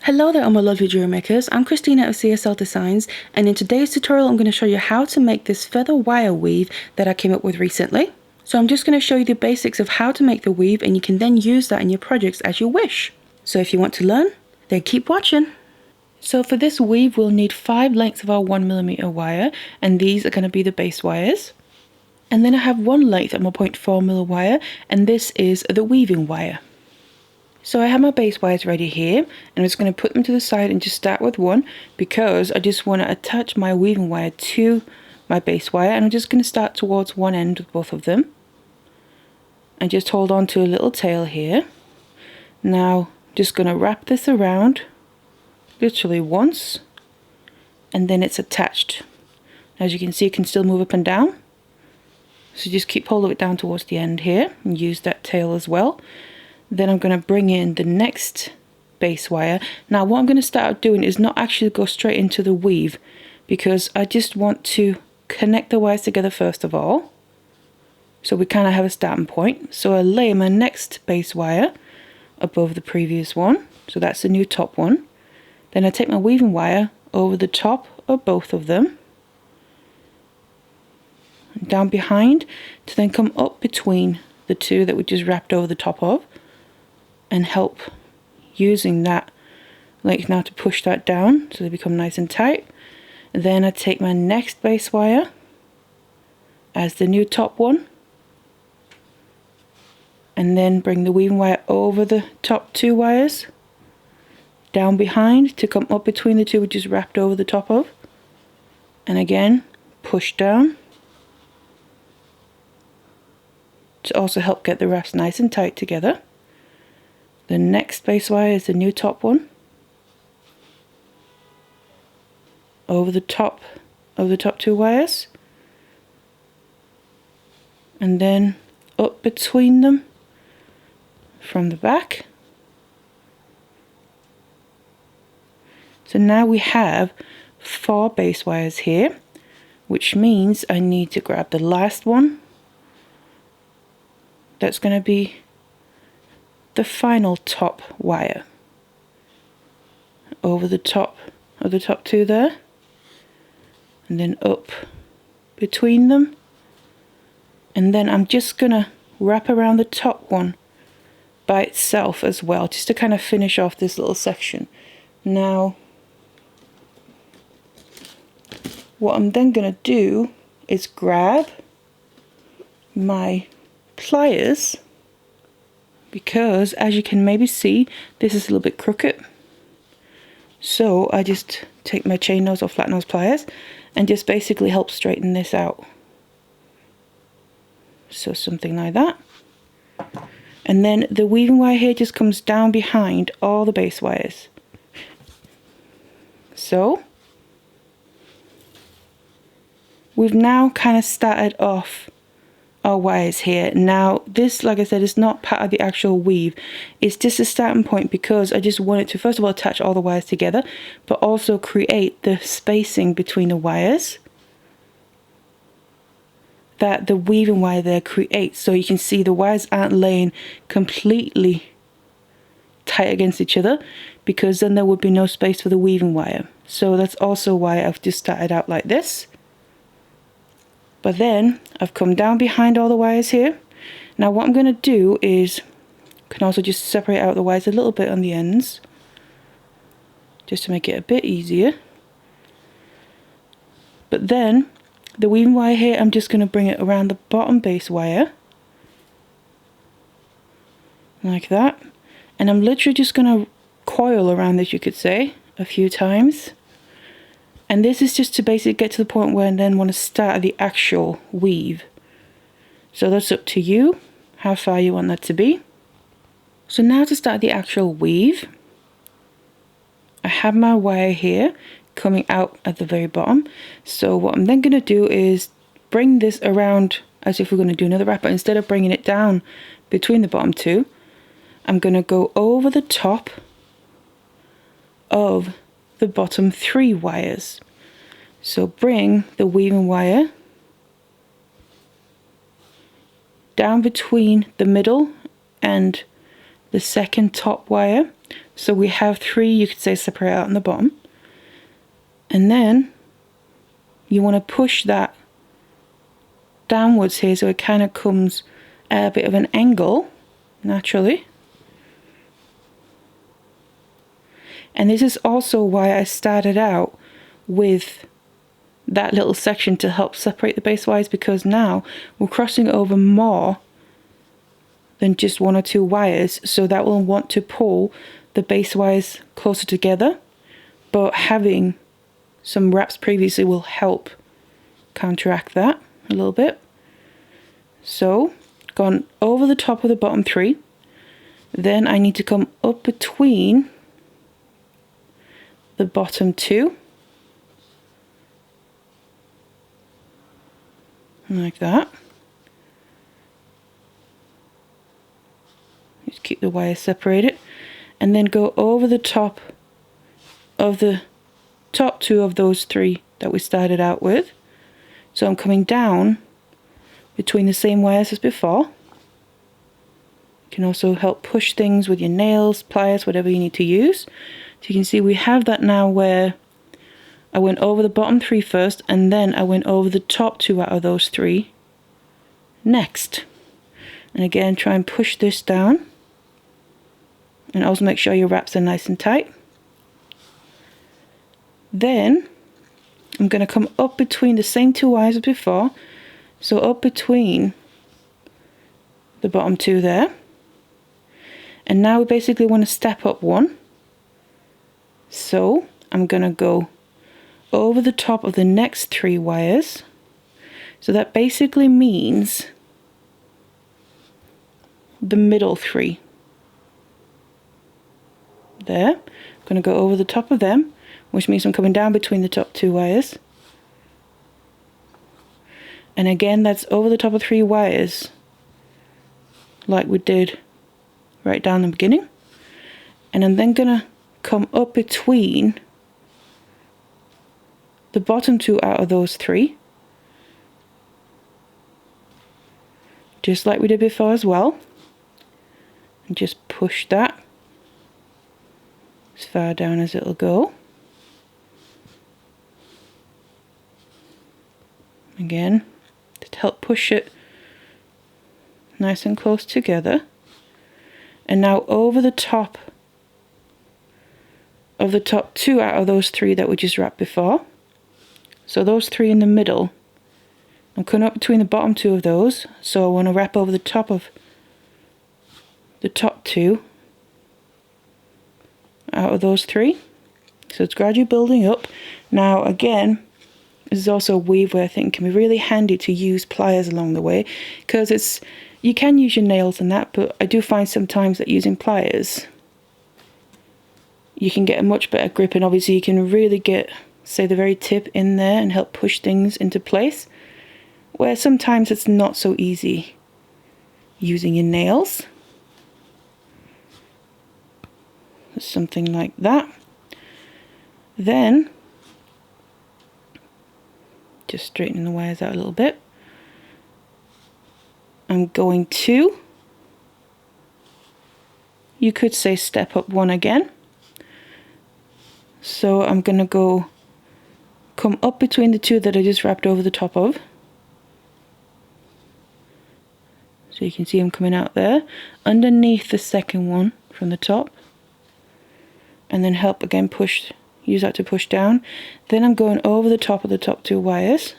Hello there, all my lovely jewelry makers. I'm Christina of CSLdesigns, and in today's tutorial I'm going to show you how to make this feather wire weave that I came up with recently. So I'm just going to show you the basics of how to make the weave, and you can then use that in your projects as you wish. So if you want to learn, then keep watching. So for this weave we'll need 5 lengths of our 1mm wire, and these are going to be the base wires. And then I have 1 length of my 0.4mm wire, and this is the weaving wire. So I have my base wires ready here, and I'm just going to put them to the side and just start with one because I just want to attach my weaving wire to my base wire, and I'm just going to start towards one end with both of them and just hold on to a little tail here. Now just going to wrap this around literally once, and then it's attached. As you can see, it can still move up and down, so just keep hold of it down towards the end here and use that tail as well. Then I'm going to bring in the next base wire. Now what I'm going to start doing is not actually go straight into the weave, because I just want to connect the wires together first of all, so we kind of have a starting point. So I lay my next base wire above the previous one, so that's the new top one. Then I take my weaving wire over the top of both of them, down behind, to then come up between the two that we just wrapped over the top of, and help using that length now to push that down so they become nice and tight. Then I take my next base wire as the new top one, and then bring the weaving wire over the top 2 wires, down behind to come up between the two we just wrapped over the top of, and again push down to also help get the wraps nice and tight together. The next base wire is the new top one, over the top of the top 2 wires, and then up between them from the back. So now we have 4 base wires here, which means I need to grab the last one. That's going to be the final top wire over the top of the top 2 there, and then up between them, and then I'm just gonna wrap around the top one by itself as well, just to kind of finish off this little section. Now what I'm then gonna do is grab my pliers, because as you can maybe see, this is a little bit crooked. So I just take my chain nose or flat nose pliers and just basically help straighten this out. So something like that. And then the weaving wire here just comes down behind all the base wires. So we've now kind of started off our wires here. Now this, like I said, is not part of the actual weave, it's just a starting point, because I just wanted to first of all attach all the wires together, but also create the spacing between the wires that the weaving wire there creates. So you can see the wires aren't laying completely tight against each other, because then there would be no space for the weaving wire. So that's also why I've just started out like this. But then I've come down behind all the wires here. Now what I'm going to do is, can also just separate out the wires a little bit on the ends, just to make it a bit easier. But then the weaving wire here, I'm just going to bring it around the bottom base wire, like that. And I'm literally just going to coil around this, you could say, a few times. And this is just to basically get to the point where I then want to start the actual weave. So that's up to you, how far you want that to be. So now to start the actual weave, I have my wire here coming out at the very bottom. So what I'm then going to do is bring this around as if we're going to do another wrap, but instead of bringing it down between the bottom 2, I'm going to go over the top of the bottom 3 wires. So bring the weaving wire down between the middle and the second top wire, So we have 3, you could say, separate out on the bottom. And then you want to push that downwards here so it kind of comes at a bit of an angle naturally. And this is also why I started out with that little section to help separate the base wires, because now we're crossing over more than just 1 or 2 wires, so that will want to pull the base wires closer together, but having some wraps previously will help counteract that a little bit. So gone over the top of the bottom 3, then I need to come up between the bottom 2 like that. Just keep the wires separated, and then go over the top of the top 2 of those 3 that we started out with. So I'm coming down between the same wires as before. You can also help push things with your nails, pliers, whatever you need to use. So you can see we have that now where I went over the bottom 3 first, and then I went over the top 2 out of those 3 next. And again, try and push this down, and also make sure your wraps are nice and tight. Then I'm going to come up between the same 2 wires as before, so up between the bottom 2 there. And now we basically want to step up 1. So I'm going to go over the top of the next 3 wires. So that basically means the middle 3. There. I'm going to go over the top of them, which means I'm coming down between the top 2 wires. And again, that's over the top of 3 wires, like we did right down the beginning. And I'm then going to come up between the bottom 2 out of those 3, just like we did before as well, and just push that as far down as it'll go. Again, to help push it nice and close together. And now over the top of the top 2 out of those 3 that we just wrapped before. So those 3 in the middle, I'm coming up between the bottom 2 of those, so I want to wrap over the top of the top 2 out of those 3. So it's gradually building up. Now again, this is also a weave where I think it can be really handy to use pliers along the way, because you can use your nails and that, but I do find sometimes that using pliers you can get a much better grip, and obviously you can really get, say, the very tip in there and help push things into place, where sometimes it's not so easy using your nails. Something like that. Then just straightening the wires out a little bit. I'm going to, you could say, step up 1 again. So I'm going to come up between the 2 that I just wrapped over the top of. So you can see I'm coming out there, underneath the second one from the top. And then help again push, use that to push down. Then I'm going over the top of the top 2 wires.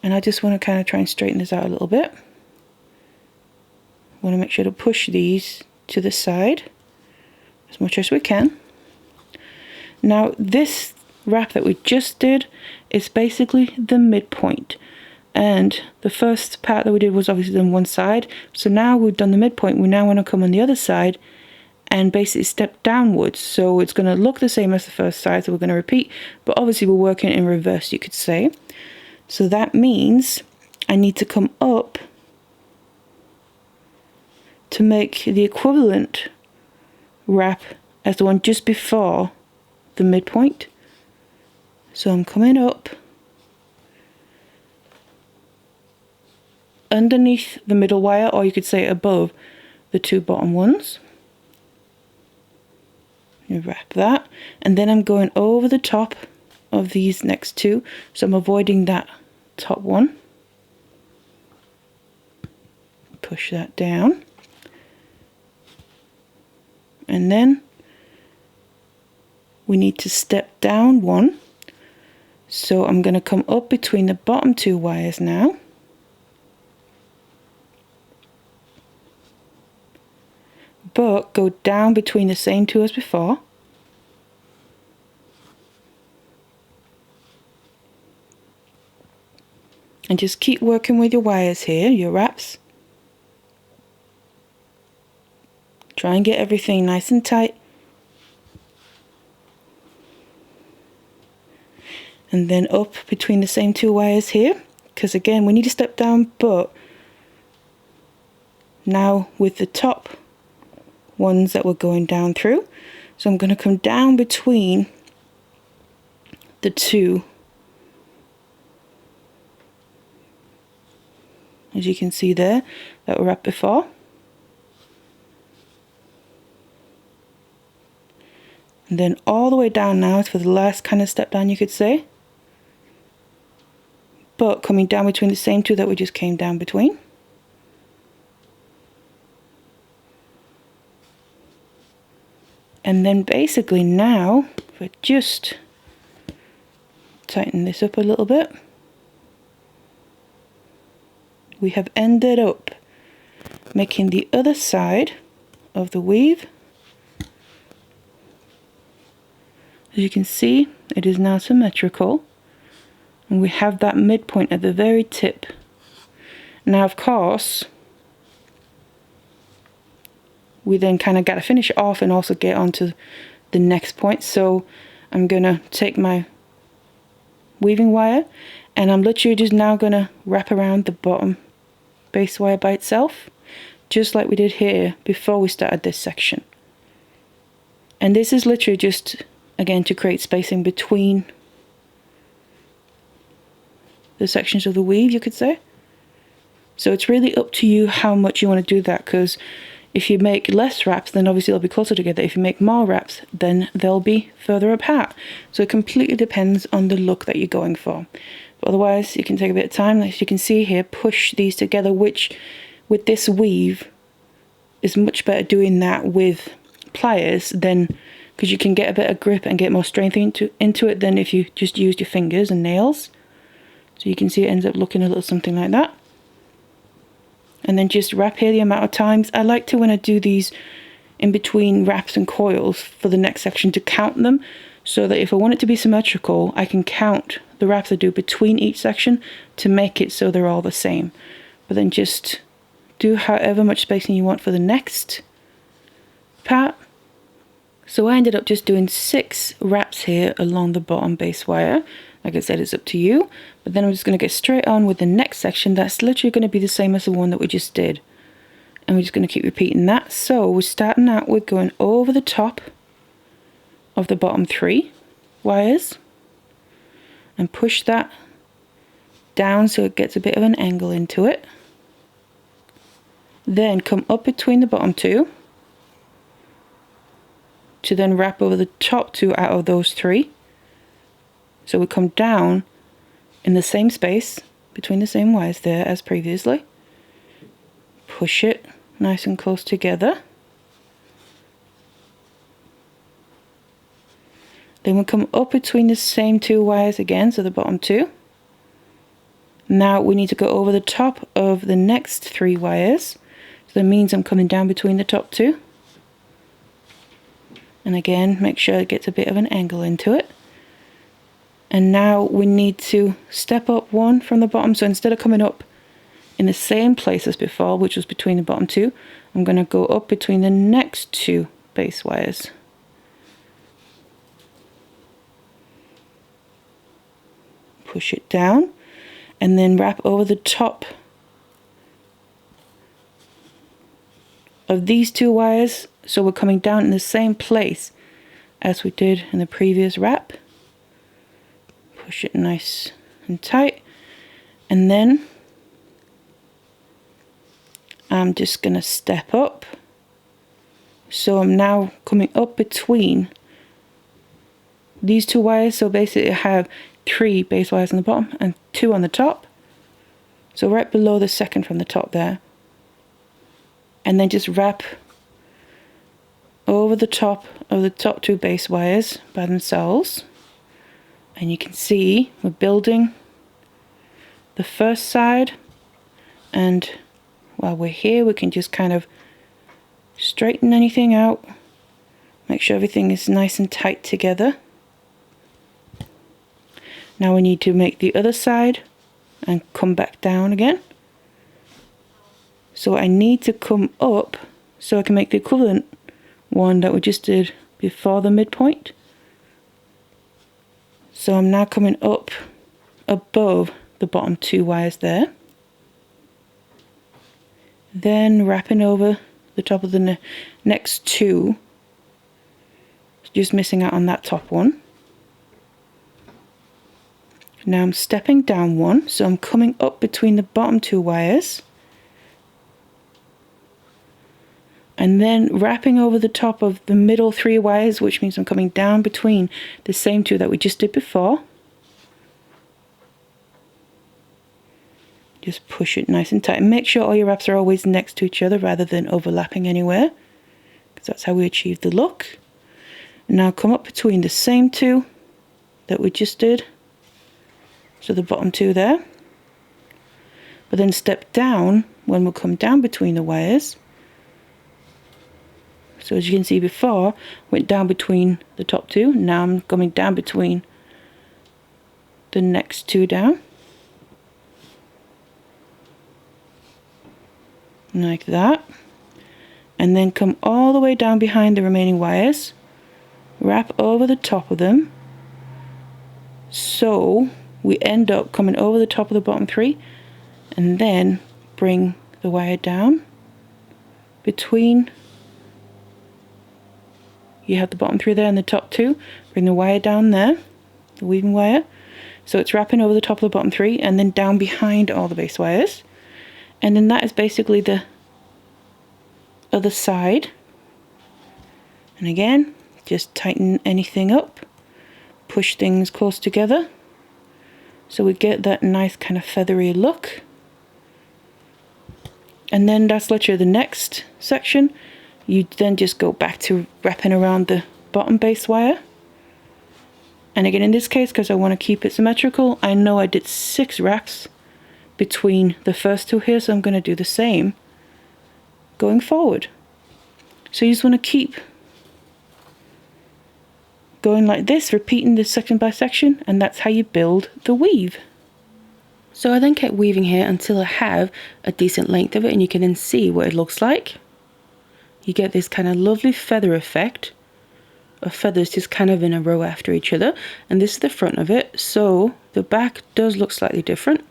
And I just want to kind of try and straighten this out a little bit. Want to make sure to push these to the side as much as we can. Now this wrap that we just did is basically the midpoint. And the first part that we did was obviously on one side. So now we've done the midpoint, we now want to come on the other side and basically step downwards. So it's going to look the same as the first side, so we're going to repeat, but obviously we're working in reverse, you could say. So that means I need to come up to make the equivalent wrap as the one just before the midpoint. So I'm coming up underneath the middle wire, or you could say above the 2 bottom ones. You wrap that, and then I'm going over the top of these next two, so I'm avoiding that top one. Push that down, and then we need to step down one, so I'm going to come up between the bottom two wires now, but go down between the same two as before. And just keep working with your wires here, your wraps. Try and get everything nice and tight. And then up between the same two wires here, because again we need to step down, but now with the top ones that we're going down through. So I'm going to come down between the two, as you can see there, that were up before. And then all the way down now for the last kind of step down, you could say. But coming down between the same two that we just came down between. And then basically now, if I just tighten this up a little bit, we have ended up making the other side of the weave. As you can see, it is now symmetrical, and we have that midpoint at the very tip. Now of course, we then kind of got to finish it off and also get onto the next point. So I'm going to take my weaving wire, and I'm literally just now going to wrap around the bottom base wire by itself, just like we did here before we started this section. And this is literally just, again, to create spacing between the sections of the weave, you could say. So it's really up to you how much you want to do that, because if you make less wraps, then obviously they'll be closer together. If you make more wraps, then they'll be further apart. So it completely depends on the look that you're going for. But otherwise, you can take a bit of time, as you can see here, push these together, which with this weave is much better doing that with pliers, than because you can get a bit of grip and get more strength into it than if you just used your fingers and nails. So you can see it ends up looking a little something like that. And then just wrap here the amount of times. I like to, when I do these in between wraps and coils for the next section, to count them, so that if I want it to be symmetrical, I can count the wraps I do between each section to make it so they're all the same. But then just do however much spacing you want for the next part. So I ended up just doing 6 wraps here along the bottom base wire. Like I said, it's up to you. But then I'm just going to get straight on with the next section. That's literally going to be the same as the one that we just did. And we're just going to keep repeating that. So we're starting out with going over the top of the bottom 3 wires. And push that down so it gets a bit of an angle into it. Then come up between the bottom 2. To then wrap over the top 2 out of those 3. So we come down in the same space between the same wires there as previously. Push it nice and close together. Then we come up between the same 2 wires again, so the bottom 2. Now we need to go over the top of the next 3 wires. So that means I'm coming down between the top 2. And again, make sure it gets a bit of an angle into it. And now we need to step up 1 from the bottom. So instead of coming up in the same place as before, which was between the bottom 2, I'm going to go up between the next 2 base wires. Push it down and then wrap over the top of these 2 wires, so we're coming down in the same place as we did in the previous wrap. Push it nice and tight, and then I'm just going to step up. So I'm now coming up between these 2 wires. So basically I have 3 base wires on the bottom and 2 on the top. So right below the second from the top there. And then just wrap over the top of the top 2 base wires by themselves. And you can see we're building the first side, and while we're here we can just kind of straighten anything out, make sure everything is nice and tight together. Now we need to make the other side and come back down again. So I need to come up so I can make the equivalent one that we just did before the midpoint. So I'm now coming up above the bottom 2 wires there. Then wrapping over the top of the next 2. Just missing out on that top one. Now I'm stepping down 1, so I'm coming up between the bottom 2 wires. And then wrapping over the top of the middle 3 wires, which means I'm coming down between the same 2 that we just did before. Just push it nice and tight, and make sure all your wraps are always next to each other rather than overlapping anywhere, because that's how we achieve the look. Now come up between the same 2 that we just did, so the bottom 2 there, but then step down when we'll come down between the wires. So as you can see before, went down between the top 2, now I'm coming down between the next 2 down. Like that. And then come all the way down behind the remaining wires, wrap over the top of them, so we end up coming over the top of the bottom 3, and then bring the wire down between. You have the bottom 3 there and the top 2. Bring the wire down there, the weaving wire. So it's wrapping over the top of the bottom 3 and then down behind all the base wires. And then that is basically the other side. And again, just tighten anything up, push things close together, so we get that nice kind of feathery look. And then that's literally the next section. You then just go back to wrapping around the bottom base wire. And again, in this case, because I want to keep it symmetrical, I know I did 6 wraps between the first 2 here, so I'm going to do the same going forward. So you just want to keep going like this, repeating this section by section, and that's how you build the weave. So I then kept weaving here until I have a decent length of it, and you can then see what it looks like. You get this kind of lovely feather effect of feathers just kind of in a row after each other, and this is the front of it. So the back does look slightly different.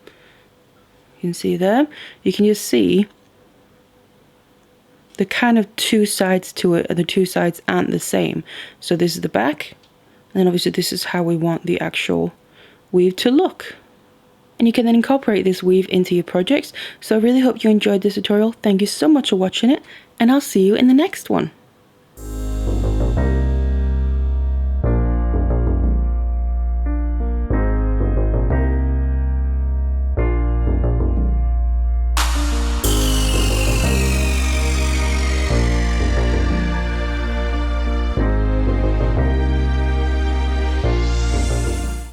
You can see there, you can just see the kind of 2 sides to it, and the 2 sides aren't the same. So this is the back, and then obviously this is how we want the actual weave to look. And you can then incorporate this weave into your projects. So I really hope you enjoyed this tutorial. Thank you so much for watching it, and I'll see you in the next one.